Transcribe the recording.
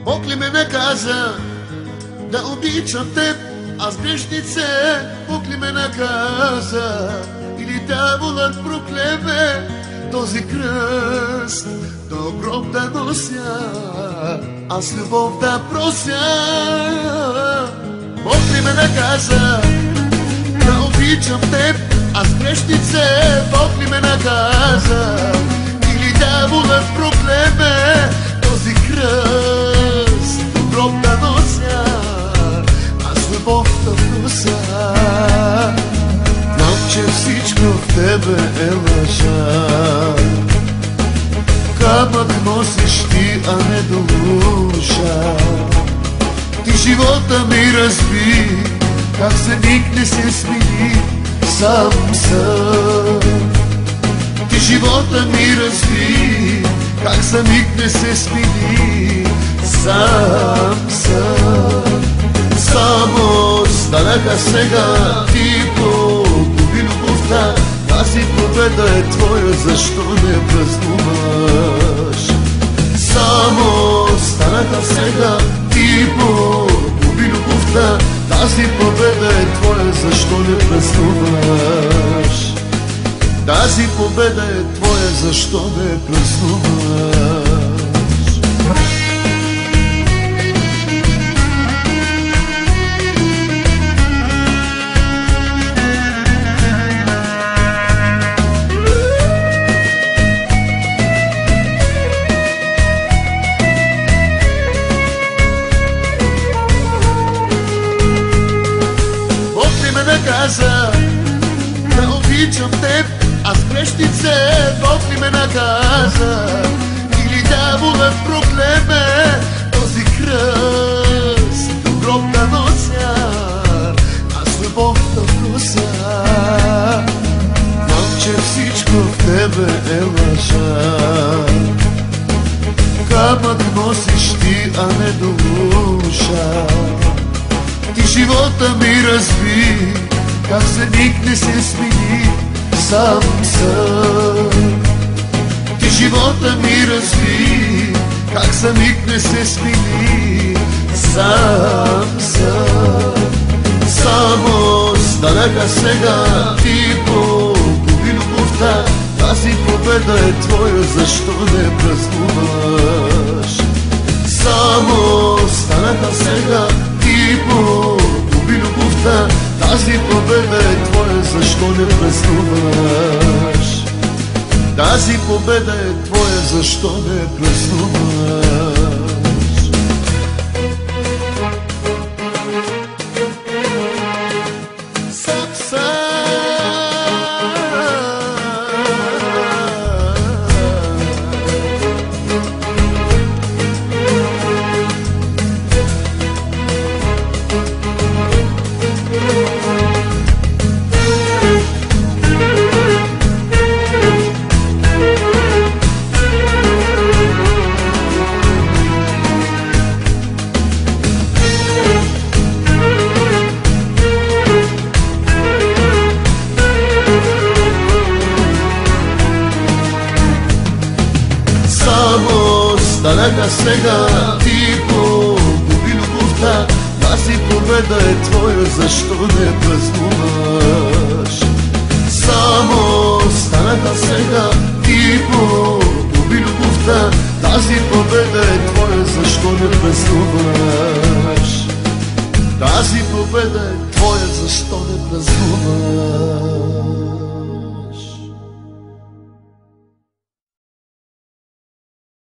Бог ли ме наказа да обичам теб, аз грешнице? Бог ли ме наказа или дяволът проклеме този кръст до гроб да нося, аз любов да прося? Бог ли ме наказа да обичам теб, аз грешнице? Бог ли ме наказа или дяволът проклеме този кръст до гроб да нося, аз любов да прося? Знам, че всичко в тебе е лъжа, камък носиш ти, а не душа. Ти живота ми разби, как за миг не се смени, сам съм. Ти живота ми разби, как за миг не се смени, сам съм. Само станаха сега, ти погуби любовта, тази победа е твоя, защо не празнуваш? Само станаха сега, ти погуби любовта, тази победа е твоя, защо не празнуваш? Тази победа е твоя, защо не празнуваш? Наказа да обичам теб, аз грешнице? Бог ли ме наказа или дяволът проклеме този кръст до гроб да нося, аз любов да прося? Знам, че всичко в тебе е лъжа, камък носиш ти, а не душа. Ти живота ми разби, как за миг не се смени, сам съм. Ти живота ми разби, как за миг не се смени, сам съм. Само станаха сега, ти погуби любовта, тази победа е твоя, защо не празнуваш? Само станаха сега, ти погуби любовта, тази победа е твоя, защо не празнуваш? Тази победа е твоя, защо не празнуваш? Станаха сега, ти погуби любовта, тази победа е твоя, защо не празнуваш? Само станаха сега, ти погуби любовта, тази победа е твоя, защо не празнуваш? Тази победа е твоя, защо не празнуваш?